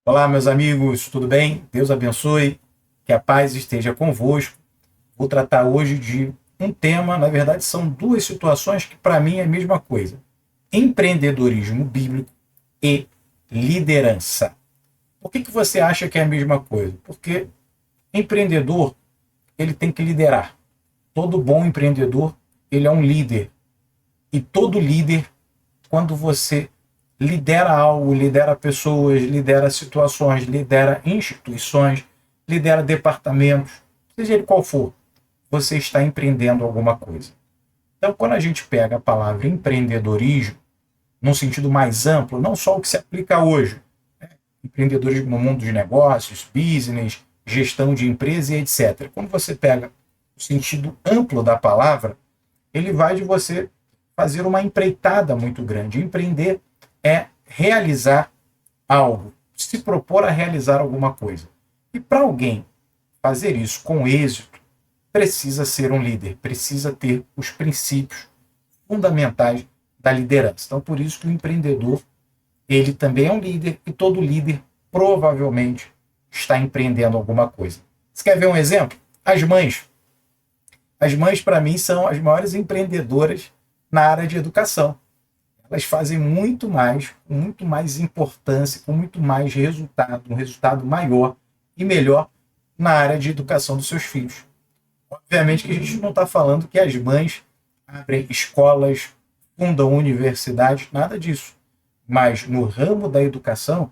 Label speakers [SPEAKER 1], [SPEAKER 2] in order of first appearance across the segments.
[SPEAKER 1] Olá, meus amigos, tudo bem? Deus abençoe, que a paz esteja convosco. Vou tratar hoje de um tema, na verdade, são duas situações que para mim é a mesma coisa: empreendedorismo bíblico e liderança. Por que você acha que é a mesma coisa? Porque empreendedor, ele tem que liderar. Todo bom empreendedor, ele é um líder. E todo líder, quando você lidera algo, lidera pessoas, lidera situações, lidera instituições, lidera departamentos, seja ele qual for, você está empreendendo alguma coisa. Então, quando a gente pega a palavra empreendedorismo, num sentido mais amplo, não só o que se aplica hoje, empreendedorismo no mundo dos negócios, business, gestão de empresa e etc. Quando você pega o sentido amplo da palavra, ele vai de você fazer uma empreitada muito grande. Empreender é realizar algo, se propor a realizar alguma coisa. E para alguém fazer isso com êxito, precisa ser um líder, precisa ter os princípios fundamentais da liderança. Então, por isso que o empreendedor, ele também é um líder e todo líder provavelmente está empreendendo alguma coisa. Você quer ver um exemplo? As mães. As mães, para mim, são as maiores empreendedoras na área de educação. Elas fazem com muito mais importância, com muito mais resultado, um resultado maior e melhor na área de educação dos seus filhos. Obviamente que a gente não está falando que as mães abrem escolas, fundam universidades, nada disso. Mas no ramo da educação,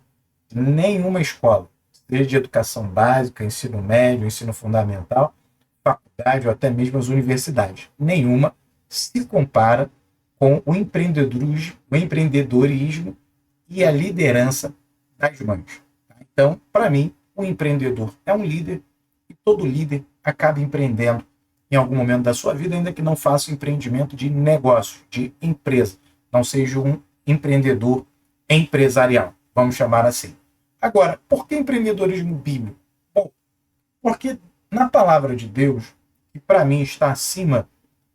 [SPEAKER 1] nenhuma escola, seja de educação básica, ensino médio, ensino fundamental, faculdade ou até mesmo as universidades, nenhuma se compara com o empreendedorismo e a liderança das mães. Então, para mim, o empreendedor é um líder e todo líder acaba empreendendo em algum momento da sua vida, ainda que não faça empreendimento de negócio, de empresa, não seja um empreendedor empresarial, vamos chamar assim. Agora, por que empreendedorismo bíblico? Bom, porque na palavra de Deus, que para mim está acima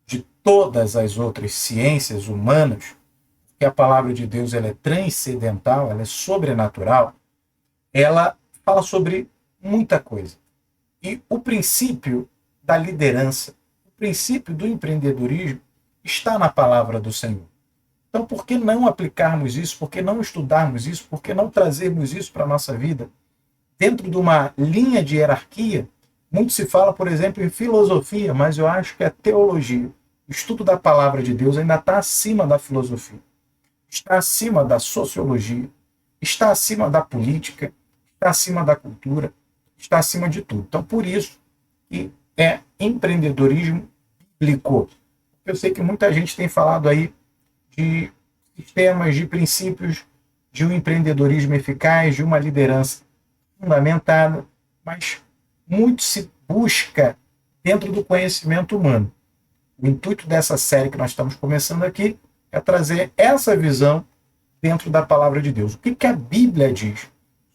[SPEAKER 1] de todas as outras ciências humanas, que a palavra de Deus ela é transcendental, ela é sobrenatural, ela fala sobre muita coisa. E o princípio da liderança, o princípio do empreendedorismo está na palavra do Senhor. Então, por que não aplicarmos isso? Por que não estudarmos isso? Por que não trazermos isso para a nossa vida? Dentro de uma linha de hierarquia, muito se fala, por exemplo, em filosofia, mas eu acho que a teologia, o estudo da palavra de Deus ainda está acima da filosofia, está acima da sociologia, está acima da política, está acima da cultura, está acima de tudo. Então, por isso que é empreendedorismo bíblico. Eu sei que muita gente tem falado aí de sistemas, de princípios de um empreendedorismo eficaz, de uma liderança fundamentada, mas muito se busca dentro do conhecimento humano. O intuito dessa série que nós estamos começando aqui é trazer essa visão dentro da palavra de Deus. O que a Bíblia diz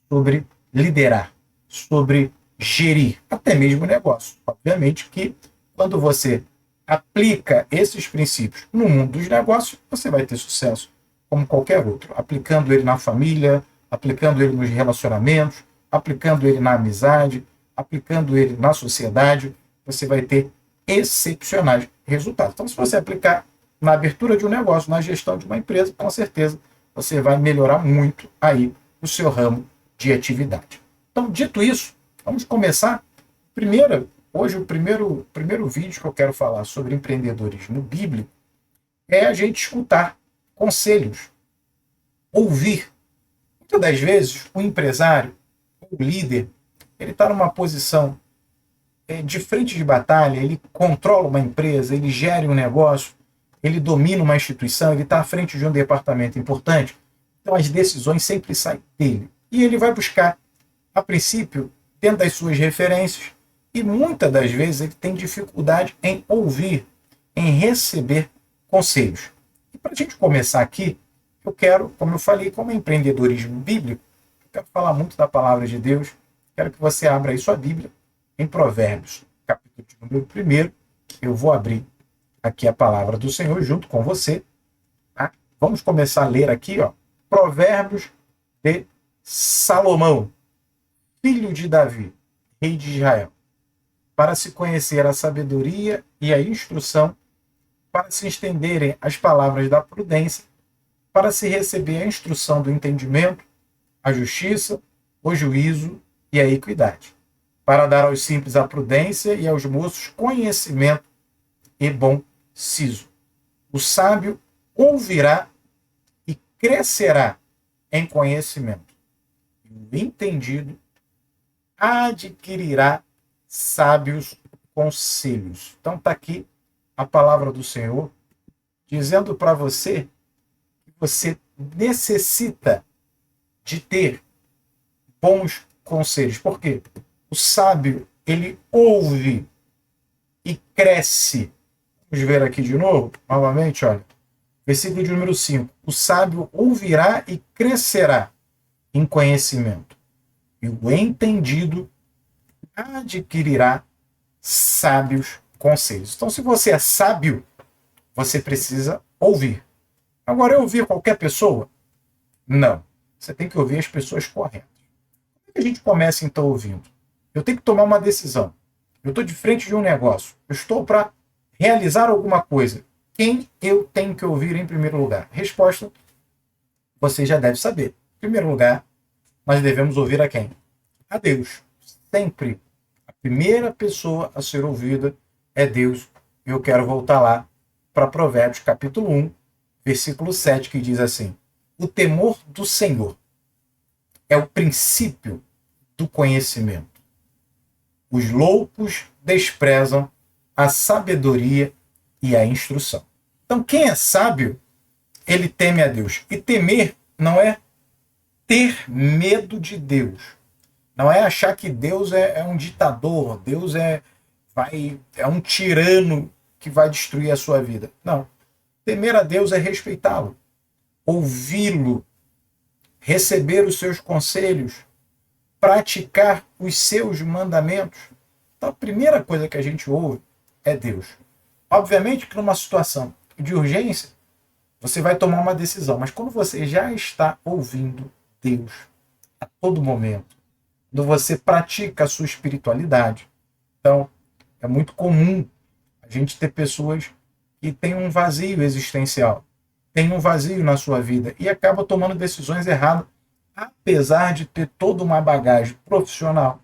[SPEAKER 1] sobre liderar, sobre gerir, até mesmo negócio. Obviamente que quando você aplica esses princípios no mundo dos negócios, você vai ter sucesso, como qualquer outro, aplicando ele na família, aplicando ele nos relacionamentos, aplicando ele na amizade, aplicando ele na sociedade, você vai ter excepcionais resultados. Então, se você aplicar na abertura de um negócio, na gestão de uma empresa, com certeza você vai melhorar muito aí o seu ramo de atividade. Então, dito isso, vamos começar. Hoje, o primeiro vídeo que eu quero falar sobre empreendedorismo bíblico é a gente escutar conselhos, ouvir. Muitas das vezes, o empresário, o líder, ele está numa posição de frente de batalha, ele controla uma empresa, ele gera um negócio, ele domina uma instituição, ele está à frente de um departamento importante. Então, as decisões sempre saem dele. E ele vai buscar, a princípio, dentro das suas referências, e muitas das vezes ele tem dificuldade em ouvir, em receber conselhos. E para a gente começar aqui, eu quero, como eu falei, como empreendedorismo bíblico, eu quero falar muito da palavra de Deus. Quero que você abra aí sua Bíblia em Provérbios, capítulo de número 1. Eu vou abrir aqui a palavra do Senhor junto com você. Tá? Vamos começar a ler aqui, ó, Provérbios de Salomão, filho de Davi, rei de Israel, para se conhecer a sabedoria e a instrução, para se estenderem as palavras da prudência, para se receber a instrução do entendimento, a justiça, o juízo e a equidade, para dar aos simples a prudência e aos moços conhecimento e bom siso. O sábio ouvirá e crescerá em conhecimento. E o entendido adquirirá sábios conselhos. Então está aqui a palavra do Senhor dizendo para você que você necessita de ter bons conselhos. Por quê? O sábio, ele ouve e cresce. Vamos ver aqui de novo, novamente, olha. Versículo de número 5. O sábio ouvirá e crescerá em conhecimento. E o entendido adquirirá sábios conselhos. Então, se você é sábio, você precisa ouvir. Agora, é ouvir qualquer pessoa? Não. Você tem que ouvir as pessoas corretas. Como é que a gente começa, então, ouvindo? Eu tenho que tomar uma decisão. Eu estou de frente de um negócio. Eu estou para realizar alguma coisa. Quem eu tenho que ouvir em primeiro lugar? Resposta, você já deve saber. Em primeiro lugar, nós devemos ouvir a quem? A Deus. Sempre a primeira pessoa a ser ouvida é Deus. Eu quero voltar lá para Provérbios capítulo 1, versículo 7, que diz assim: o temor do Senhor é o princípio do conhecimento. Os loucos desprezam a sabedoria e a instrução. Então, quem é sábio, ele teme a Deus. E temer não é ter medo de Deus. Não é achar que Deus é um ditador, Deus é um tirano que vai destruir a sua vida. Não. Temer a Deus é respeitá-lo, ouvi-lo, receber os seus conselhos, praticar os seus mandamentos. Então, a primeira coisa que a gente ouve é Deus. Obviamente que numa situação de urgência, você vai tomar uma decisão, mas quando você já está ouvindo Deus a todo momento, quando você pratica a sua espiritualidade, então é muito comum a gente ter pessoas que têm um vazio existencial, têm um vazio na sua vida e acabam tomando decisões erradas, apesar de ter toda uma bagagem profissional,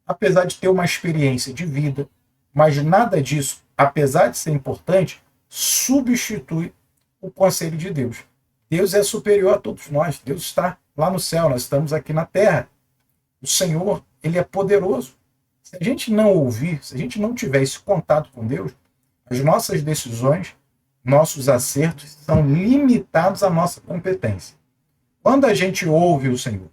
[SPEAKER 1] apesar de ter uma experiência de vida, mas nada disso, apesar de ser importante, substitui o conselho de Deus. Deus é superior a todos nós. Deus está lá no céu, nós estamos aqui na terra. O Senhor, ele é poderoso. Se a gente não ouvir, se a gente não tiver esse contato com Deus, as nossas decisões, nossos acertos são limitados à nossa competência. Quando a gente ouve o Senhor,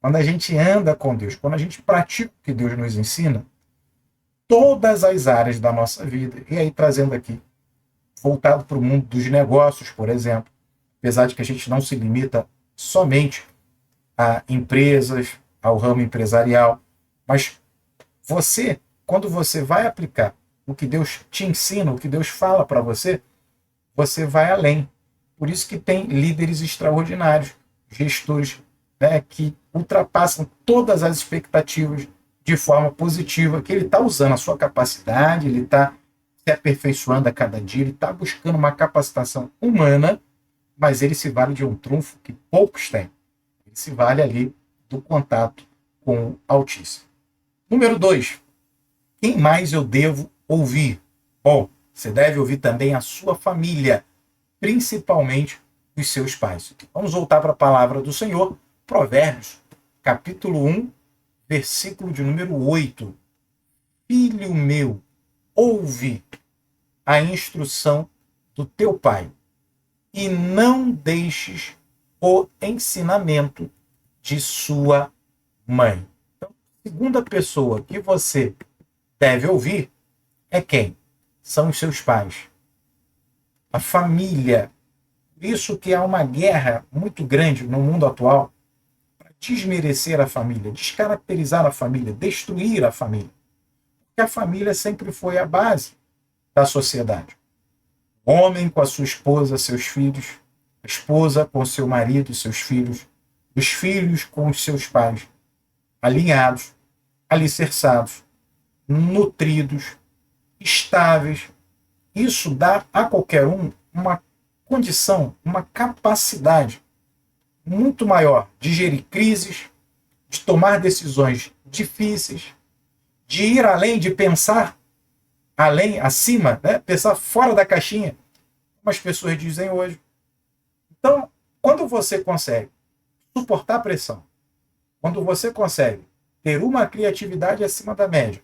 [SPEAKER 1] quando a gente anda com Deus, quando a gente pratica o que Deus nos ensina, todas as áreas da nossa vida, e aí trazendo aqui, voltado para o mundo dos negócios, por exemplo, apesar de que a gente não se limita somente a empresas, ao ramo empresarial, mas você, quando você vai aplicar o que Deus te ensina, o que Deus fala para você, você vai além. Por isso que tem líderes extraordinários, gestores, né, que ultrapassam todas as expectativas de forma positiva, que ele está usando a sua capacidade, ele está se aperfeiçoando a cada dia, ele está buscando uma capacitação humana, mas ele se vale de um trunfo que poucos têm. Ele se vale ali do contato com o Altíssimo. Número 2. Quem mais eu devo ouvir? Bom, você deve ouvir também a sua família, principalmente os seus pais. Vamos voltar para a palavra do Senhor, Provérbios, capítulo 1, versículo de número 8. Filho meu, ouve a instrução do teu pai e não deixes o ensinamento de sua mãe. Então, a segunda pessoa que você deve ouvir é quem? São os seus pais. A família. Por isso que há uma guerra muito grande no mundo atual para desmerecer a família, descaracterizar a família, destruir a família. Porque a família sempre foi a base da sociedade. O homem com a sua esposa, seus filhos, a esposa com seu marido e seus filhos, Os filhos com os seus pais alinhados, alicerçados, nutridos, estáveis. Isso dá a qualquer um uma condição, uma capacidade muito maior de gerir crises, de tomar decisões difíceis, de ir além, de pensar além, acima, né? Pensar fora da caixinha, como as pessoas dizem hoje. Então, quando você consegue suportar a pressão, quando você consegue ter uma criatividade acima da média,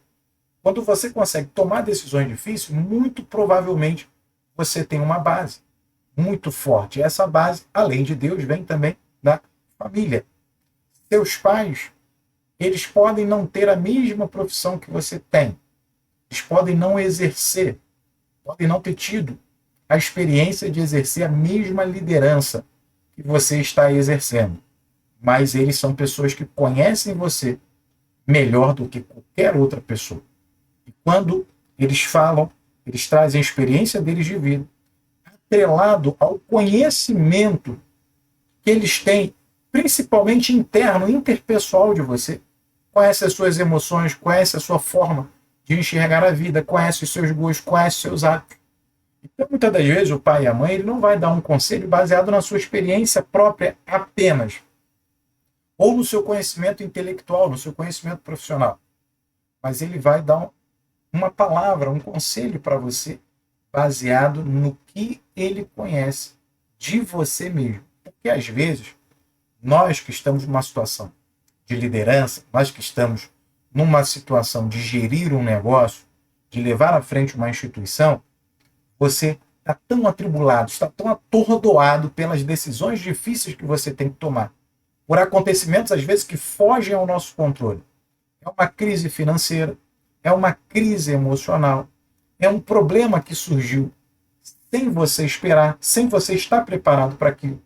[SPEAKER 1] quando você consegue tomar decisões difíceis, muito provavelmente você tem uma base muito forte. E essa base, além de Deus, vem também da família. Seus pais, eles podem não ter a mesma profissão que você tem. Eles podem não exercer, podem não ter tido a experiência de exercer a mesma liderança que você está exercendo. Mas eles são pessoas que conhecem você melhor do que qualquer outra pessoa. E quando eles falam, eles trazem a experiência deles de vida, atrelado ao conhecimento que eles têm, principalmente interno, interpessoal de você. Conhece as suas emoções, conhece a sua forma de enxergar a vida, conhece os seus gostos, conhece os seus hábitos. Então, muitas das vezes, o pai e a mãe ele não vai dar um conselho baseado na sua experiência própria apenas, ou no seu conhecimento intelectual, no seu conhecimento profissional. Mas ele vai dar uma palavra, um conselho para você, baseado no que ele conhece de você mesmo. Porque, às vezes, nós que estamos numa situação de liderança, nós que estamos numa situação de gerir um negócio, de levar à frente uma instituição, você está tão atribulado, está tão atordoado pelas decisões difíceis que você tem que tomar, por acontecimentos, às vezes, que fogem ao nosso controle. É uma crise financeira, é uma crise emocional, é um problema que surgiu sem você esperar, sem você estar preparado para aquilo,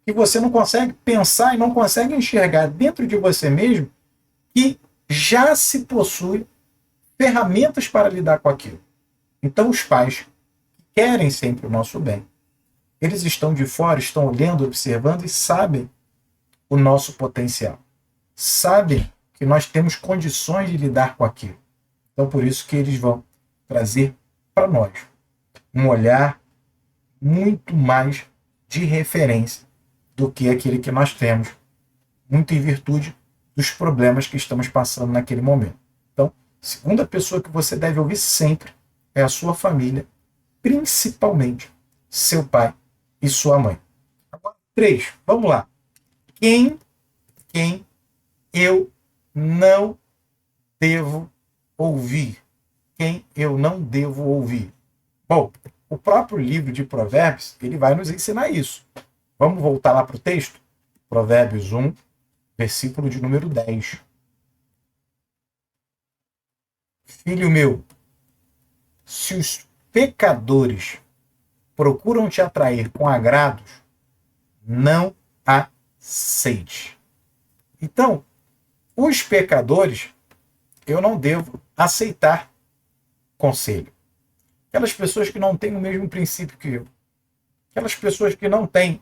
[SPEAKER 1] que você não consegue pensar e não consegue enxergar dentro de você mesmo que já se possui ferramentas para lidar com aquilo. Então, os pais que querem sempre o nosso bem, eles estão de fora, estão olhando, observando e sabem o nosso potencial. Sabem que nós temos condições de lidar com aquilo. Então, por isso que eles vão trazer para nós um olhar muito mais de referência do que aquele que nós temos, muito em virtude dos problemas que estamos passando naquele momento. Então, segunda pessoa que você deve ouvir sempre é a sua família, principalmente seu pai e sua mãe. Agora, 3, vamos lá. Quem eu não devo ouvir? Quem eu não devo ouvir? Bom, o próprio livro de Provérbios, ele vai nos ensinar isso. Vamos voltar lá para o texto? Provérbios 1, versículo de número 10. Filho meu, se os pecadores procuram te atrair com agrados, não aceite. Então, os pecadores, eu não devo aceitar conselho. Aquelas pessoas que não têm o mesmo princípio que eu. Aquelas pessoas que não têm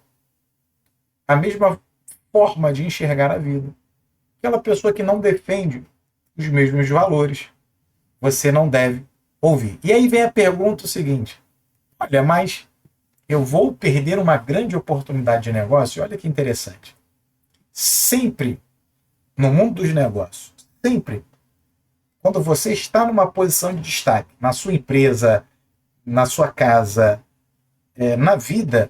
[SPEAKER 1] a mesma forma de enxergar a vida. Aquela pessoa que não defende os mesmos valores. Você não deve ouvir. E aí vem a pergunta seguinte. Olha, mas eu vou perder uma grande oportunidade de negócio? Olha que interessante. Sempre, no mundo dos negócios, sempre, quando você está numa posição de destaque, na sua empresa, na sua casa, na vida,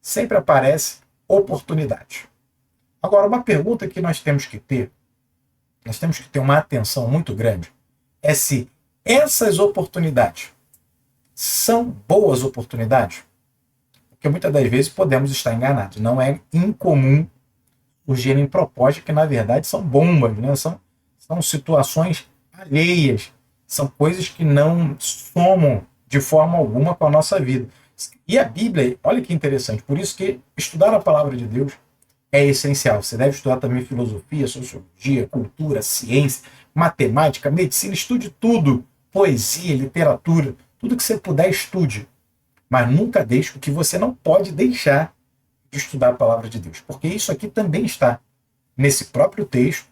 [SPEAKER 1] sempre aparece oportunidade. Agora, uma pergunta que nós temos que ter uma atenção muito grande, é se essas oportunidades são boas oportunidades. Porque muitas das vezes podemos estar enganados. Não é incomum surgirem propostas que, na verdade, são bombas, né? São situações alheias, são coisas que não somam de forma alguma com a nossa vida. E a Bíblia, olha que interessante, por isso que estudar a palavra de Deus é essencial. Você deve estudar também filosofia, sociologia, cultura, ciência, matemática, medicina, estude tudo, poesia, literatura, tudo que você puder, estude. Mas nunca deixe o que você não pode deixar de estudar a palavra de Deus, porque isso aqui também está nesse próprio texto.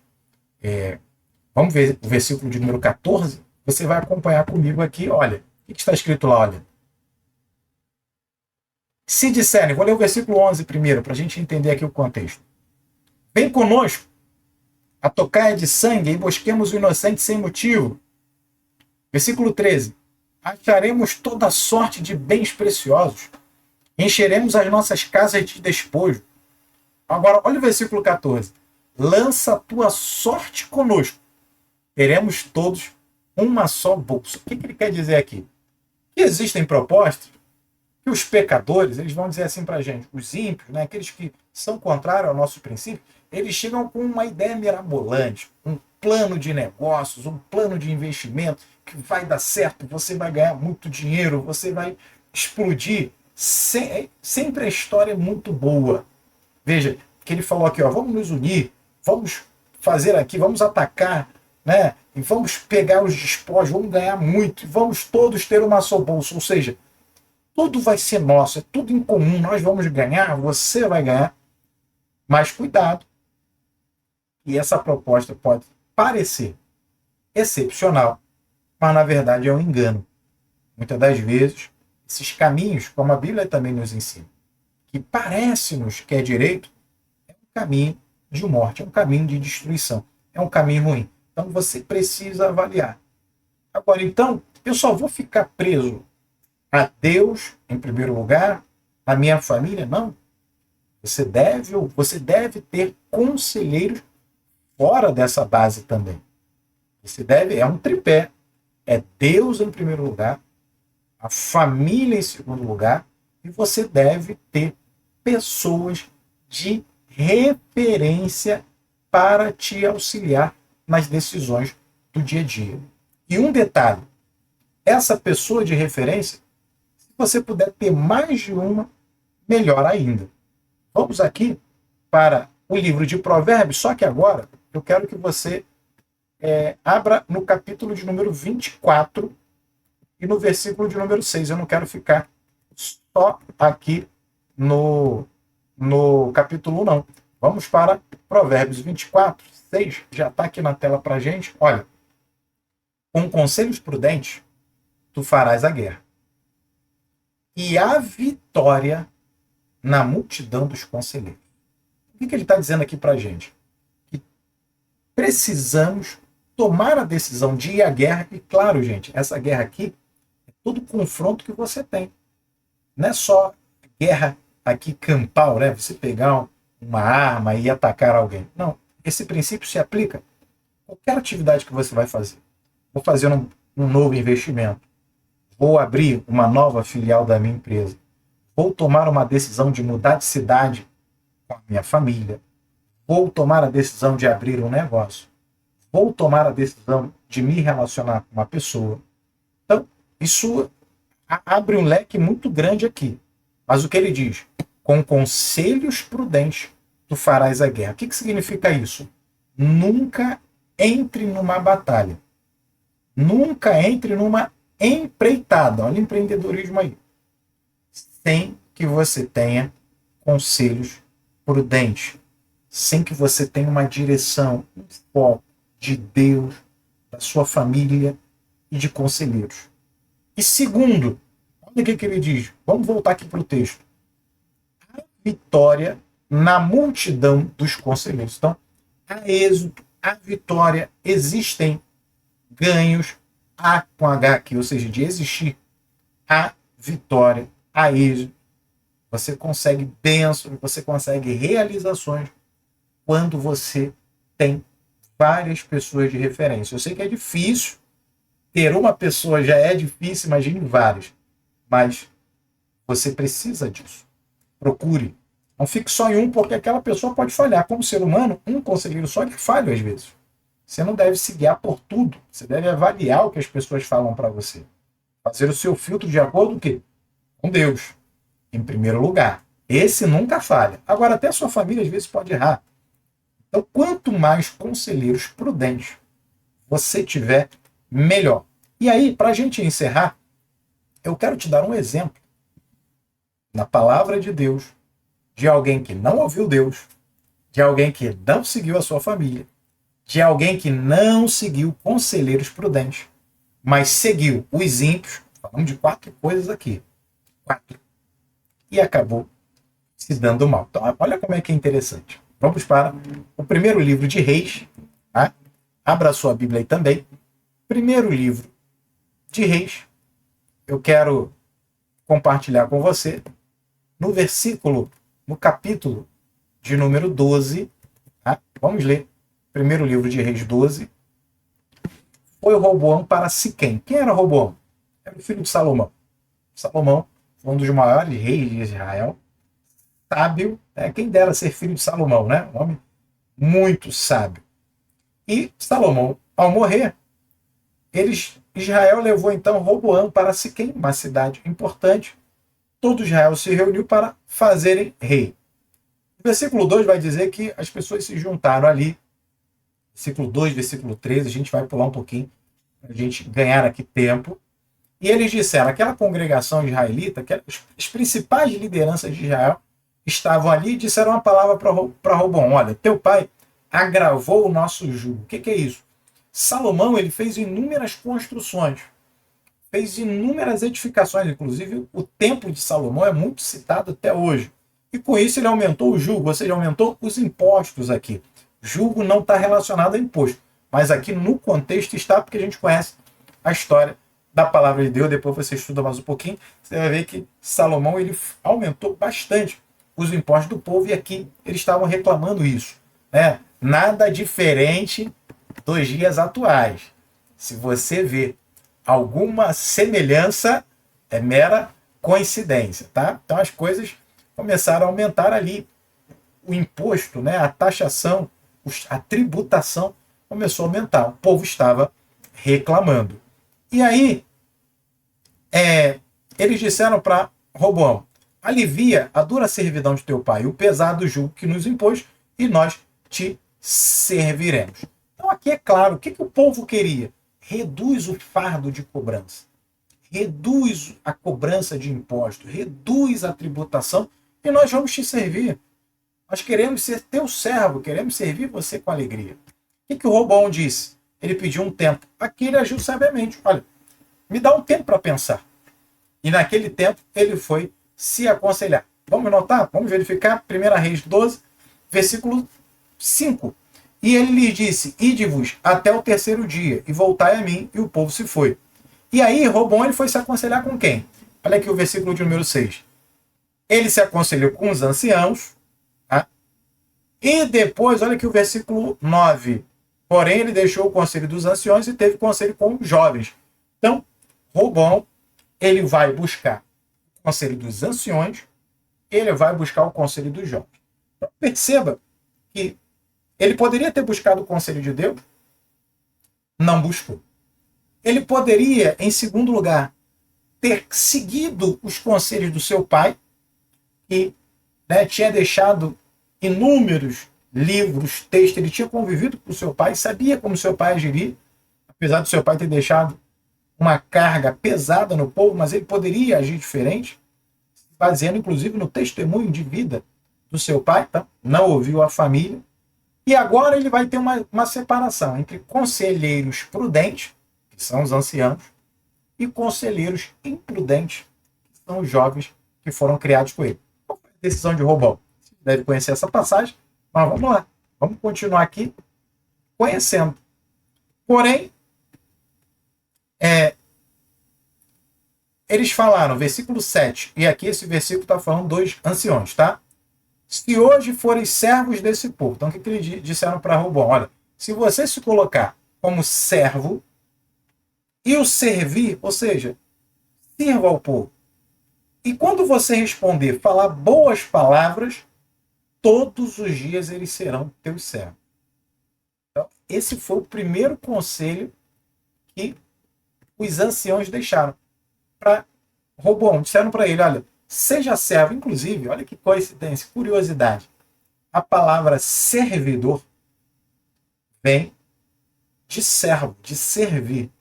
[SPEAKER 1] Vamos ver o versículo de número 14. Você vai acompanhar comigo aqui. Olha, o que está escrito lá? Olha. Se disserem, vou ler o versículo 11 primeiro, para a gente entender aqui o contexto. Vem conosco a tocaia de sangue e busquemos o inocente sem motivo. Versículo 13. Acharemos toda sorte de bens preciosos. Encheremos as nossas casas de despojo. Agora, olha o versículo 14. Lança a tua sorte conosco. Teremos todos uma só bolsa. O que ele quer dizer aqui? Que existem propostas que os pecadores, eles vão dizer assim para a gente, os ímpios, né, aqueles que são contrários ao nosso princípio, eles chegam com uma ideia mirabolante, um plano de negócios, um plano de investimento que vai dar certo, você vai ganhar muito dinheiro, você vai explodir. Sempre a história é muito boa. Veja, que ele falou aqui, ó, vamos nos unir, vamos fazer aqui, vamos atacar, né, e vamos pegar os despojos, vamos ganhar muito, e vamos todos ter uma só bolsa, ou seja, tudo vai ser nosso, é tudo em comum, nós vamos ganhar, você vai ganhar. Mas cuidado, e essa proposta pode parecer excepcional, mas na verdade é um engano. Muitas das vezes, esses caminhos, como a Bíblia também nos ensina, que parece-nos que é direito, é um caminho de morte, é um caminho de destruição, é um caminho ruim. Então você precisa avaliar. Agora, então, eu só vou ficar preso a Deus, em primeiro lugar, a minha família? Não. Você deve ter conselheiros fora dessa base também. É um tripé. É Deus em primeiro lugar, a família em segundo lugar, e você deve ter pessoas de referência para te auxiliar nas decisões do dia a dia. E um detalhe, essa pessoa de referência, se você puder ter mais de uma, melhor ainda. Vamos aqui para o livro de Provérbios, só que agora eu quero que você abra no capítulo de número 24 e no versículo de número 6. Eu não quero ficar só aqui no capítulo 1, não. Vamos para Provérbios 24, 6. Já está aqui na tela para a gente. Olha, com conselhos prudentes, tu farás a guerra. E a vitória na multidão dos conselheiros. O que ele está dizendo aqui para a gente? Que precisamos tomar a decisão de ir à guerra. E claro, gente, essa guerra aqui é todo confronto que você tem. Não é só guerra aqui campal, né? Você pegar uma arma e atacar alguém. Não. Esse princípio se aplica a qualquer atividade que você vai fazer. Vou fazer um novo investimento. Vou abrir uma nova filial da minha empresa. Vou tomar uma decisão de mudar de cidade com a minha família. Vou tomar a decisão de abrir um negócio. Vou tomar a decisão de me relacionar com uma pessoa. Então, isso abre um leque muito grande aqui. Mas o que ele diz? Com conselhos prudentes, tu farás a guerra. O que significa isso? Nunca entre numa batalha. Nunca entre numa empreitada. Olha o empreendedorismo aí. Sem que você tenha conselhos prudentes. Sem que você tenha uma direção, um foco de Deus, da sua família e de conselheiros. E segundo, olha o que ele diz. Vamos voltar aqui para o texto. A vitória na multidão dos conselheiros. Então, a êxito, a vitória, existem ganhos, A com H aqui, ou seja, de existir a vitória, a êxito. Você consegue bênçãos, você consegue realizações quando você tem várias pessoas de referência. Eu sei que é difícil, ter uma pessoa já é difícil, imagine várias. Mas você precisa disso. Procure. Não fique só em um, porque aquela pessoa pode falhar. Como ser humano, um conselheiro só que falha às vezes. Você não deve se guiar por tudo. Você deve avaliar o que as pessoas falam para você. Fazer o seu filtro de acordo com o quê? Com Deus. Em primeiro lugar. Esse nunca falha. Agora, até a sua família às vezes pode errar. Então, quanto mais conselheiros prudentes você tiver, melhor. E aí, para a gente encerrar, eu quero te dar um exemplo na palavra de Deus, de alguém que não ouviu Deus, de alguém que não seguiu a sua família, de alguém que não seguiu conselheiros prudentes, mas seguiu os ímpios. Falamos de 4 coisas aqui. 4. E acabou se dando mal. Então, olha como é que é interessante. Vamos para o primeiro livro de Reis. Tá? Abra a sua Bíblia aí também. Primeiro livro de Reis. Eu quero compartilhar com você no capítulo de número 12. Tá? Vamos ler. Primeiro livro de Reis 12. Foi Roboão para Siquém. Quem era Roboão? Era o filho de Salomão. Salomão foi um dos maiores reis de Israel. Sábio, quem dera ser filho de Salomão, né? Um homem muito sábio. E Salomão, ao morrer, Israel levou então Roboão para Siquém, uma cidade importante. Todo Israel se reuniu para fazerem rei. O versículo 2 vai dizer que as pessoas se juntaram ali. Versículo 2, versículo 13, a gente vai pular um pouquinho, para a gente ganhar aqui tempo. E eles disseram, aquela congregação israelita, que as principais lideranças de Israel, estavam ali e disseram uma palavra para Roboão. Olha, teu pai agravou o nosso jugo. O que é isso? Salomão ele fez inúmeras construções, fez inúmeras edificações, inclusive o templo de Salomão é muito citado até hoje. E com isso ele aumentou o jugo, ou seja, aumentou os impostos aqui. Jugo não está relacionado a imposto, mas aqui no contexto está porque a gente conhece a história da palavra de Deus. Depois você estuda mais um pouquinho, você vai ver que Salomão ele aumentou bastante os impostos do povo, e aqui eles estavam reclamando isso. Né? Nada diferente dos dias atuais. Se você vê alguma semelhança, é mera coincidência. Tá? Então as coisas começaram a aumentar ali. O imposto, né? A taxação, a tributação começou a aumentar. O povo estava reclamando. E aí, eles disseram para Roboão, alivia a dura servidão de teu pai, o pesado jugo que nos impôs, e nós te serviremos. Então aqui é claro, o que o povo queria? Reduz o fardo de cobrança. Reduz a cobrança de imposto. Reduz a tributação e nós vamos te servir. Nós queremos ser teu servo, queremos servir você com alegria. O que o Roboão disse? Ele pediu um tempo. Aqui ele agiu sabiamente. Olha, me dá um tempo para pensar. E naquele tempo ele foi se aconselhar. Vamos notar? Vamos verificar. 1 Reis 12, versículo 5. E ele lhes disse, ide-vos até o terceiro dia, e voltai a mim, e o povo se foi. E aí, Roboão ele foi se aconselhar com quem? Olha aqui o versículo de número 6. Ele se aconselhou com os anciãos, tá? E depois, olha aqui o versículo 9. Porém, ele deixou o conselho dos anciãos e teve conselho com os jovens. Então, Roboão, ele vai buscar o conselho dos anciões, ele vai buscar o conselho dos jovens. Então, perceba que ele poderia ter buscado o conselho de Deus, não buscou. Ele poderia, em segundo lugar, ter seguido os conselhos do seu pai, que tinha deixado inúmeros livros, textos, ele tinha convivido com o seu pai, sabia como seu pai agiria, apesar do seu pai ter deixado uma carga pesada no povo, mas ele poderia agir diferente, baseando inclusive no testemunho de vida do seu pai, tá? Não ouviu a família. E agora ele vai ter uma separação entre conselheiros prudentes, que são os anciãos, e conselheiros imprudentes, que são os jovens que foram criados com ele. Qual foi a decisão de Roboão? Você deve conhecer essa passagem, mas vamos lá. Vamos continuar aqui conhecendo. Porém, eles falaram, versículo 7, e aqui esse versículo está falando dos anciões, tá? Se hoje forem servos desse povo. Então, o que eles disseram para Roboão? Olha, se você se colocar como servo e o servir, ou seja, sirva ao povo. E quando você responder, falar boas palavras, todos os dias eles serão teus servos. Então, esse foi o primeiro conselho que os anciãos deixaram para Roboão. Disseram para ele, olha, seja servo. Inclusive, olha que coincidência, curiosidade. A palavra servidor vem de servo, de servir.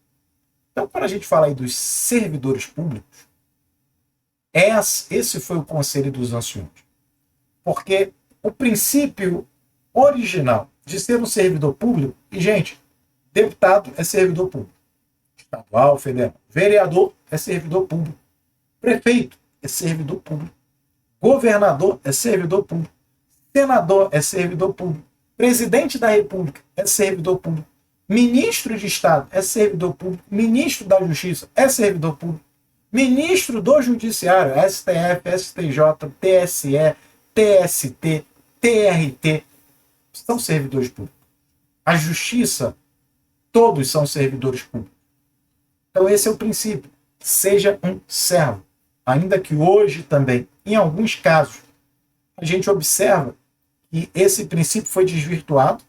[SPEAKER 1] Então, quando a gente fala aí dos servidores públicos, esse foi o conselho dos anciãos. Porque o princípio original de ser um servidor público, e, gente, deputado é servidor público, estadual, federal, vereador é servidor público, prefeito é servidor público, governador é servidor público, senador é servidor público, presidente da República é servidor público, ministro de Estado é servidor público, ministro da Justiça é servidor público, ministro do Judiciário, STF, STJ, TSE, TST, TRT, são servidores públicos. A Justiça, todos são servidores públicos. Então esse é o princípio. Seja um servo. Ainda que hoje também, em alguns casos, a gente observa que esse princípio foi desvirtuado.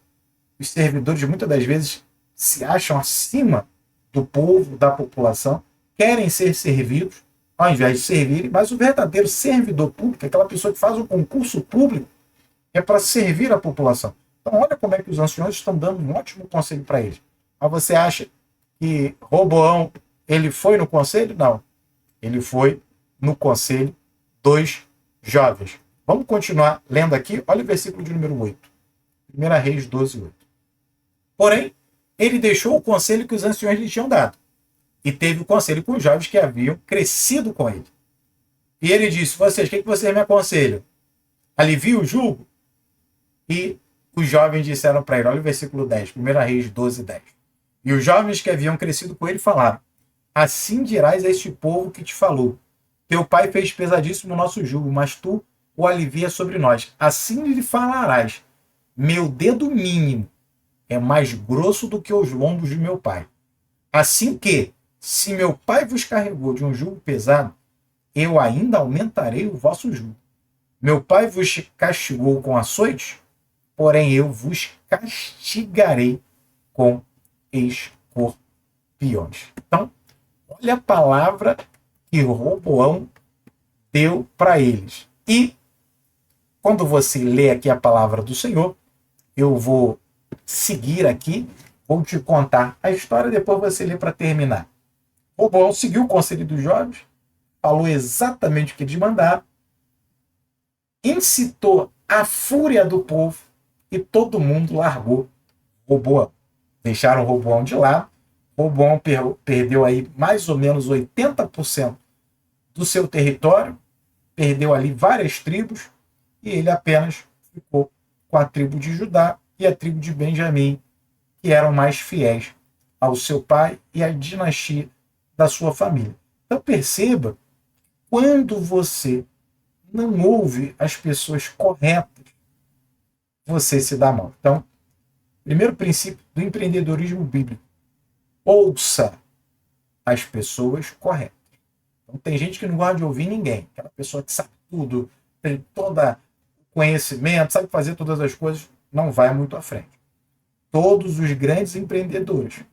[SPEAKER 1] Os servidores, muitas das vezes, se acham acima do povo, da população, querem ser servidos, ao invés de servirem, mas o verdadeiro servidor público, aquela pessoa que faz um concurso público, é para servir a população. Então, olha como é que os anciões estão dando um ótimo conselho para eles. Mas você acha que Roboão, ele foi no conselho? Não. Ele foi no conselho dos jovens. Vamos continuar lendo aqui. Olha o versículo de número 8. 1 Reis 12, 8. Porém, ele deixou o conselho que os anciões lhe tinham dado. E teve o conselho com os jovens que haviam crescido com ele. E ele disse, vocês, o que vocês me aconselham? Alivie o jugo? E os jovens disseram para ele, olha o versículo 10, 1 Reis 12, 10. E os jovens que haviam crescido com ele falaram, assim dirás a este povo que te falou, teu pai fez pesadíssimo o nosso jugo, mas tu o alivia sobre nós. Assim lhe falarás, meu dedo mínimo é mais grosso do que os lombos de meu pai. Assim que, se meu pai vos carregou de um jugo pesado, eu ainda aumentarei o vosso jugo. Meu pai vos castigou com açoites, porém eu vos castigarei com escorpiões. Então, olha a palavra que Roboão deu para eles. E, quando você lê aqui a palavra do Senhor, eu vou seguir aqui, vou te contar a história, depois você lê para terminar. Roboão seguiu o conselho dos jovens, falou exatamente o que eles mandaram, incitou a fúria do povo e todo mundo largou Roboão. Deixaram Roboão de lado. Roboão perdeu aí mais ou menos 80% do seu território, perdeu ali várias tribos e ele apenas ficou com a tribo de Judá e a tribo de Benjamim, que eram mais fiéis ao seu pai e à dinastia da sua família. Então perceba, quando você não ouve as pessoas corretas, você se dá mal. Então, primeiro princípio do empreendedorismo bíblico, ouça as pessoas corretas. Então, tem gente que não gosta de ouvir ninguém, aquela pessoa que sabe tudo, tem todo o conhecimento, sabe fazer todas as coisas, não vai muito à frente. Todos os grandes empreendedores,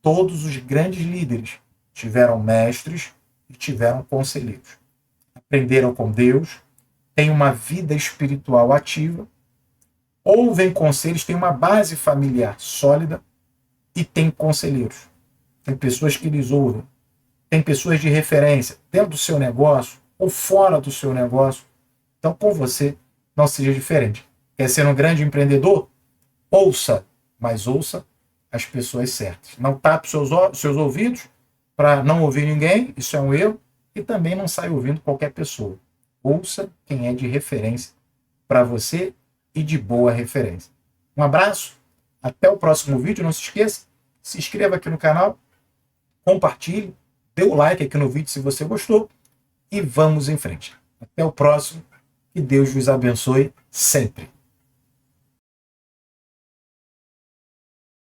[SPEAKER 1] todos os grandes líderes tiveram mestres e tiveram conselheiros. Aprenderam com Deus, têm uma vida espiritual ativa, ouvem conselhos, têm uma base familiar sólida e têm conselheiros. Tem pessoas que eles ouvem, tem pessoas de referência dentro do seu negócio ou fora do seu negócio. Então, com você, não seja diferente. Quer ser um grande empreendedor? Ouça, mas ouça as pessoas certas. Não tape seus ouvidos para não ouvir ninguém, isso é um erro, e também não saia ouvindo qualquer pessoa. Ouça quem é de referência para você e de boa referência. Um abraço, até o próximo vídeo. Não se esqueça, se inscreva aqui no canal, compartilhe, dê o like aqui no vídeo se você gostou e vamos em frente. Até o próximo, que Deus vos abençoe sempre.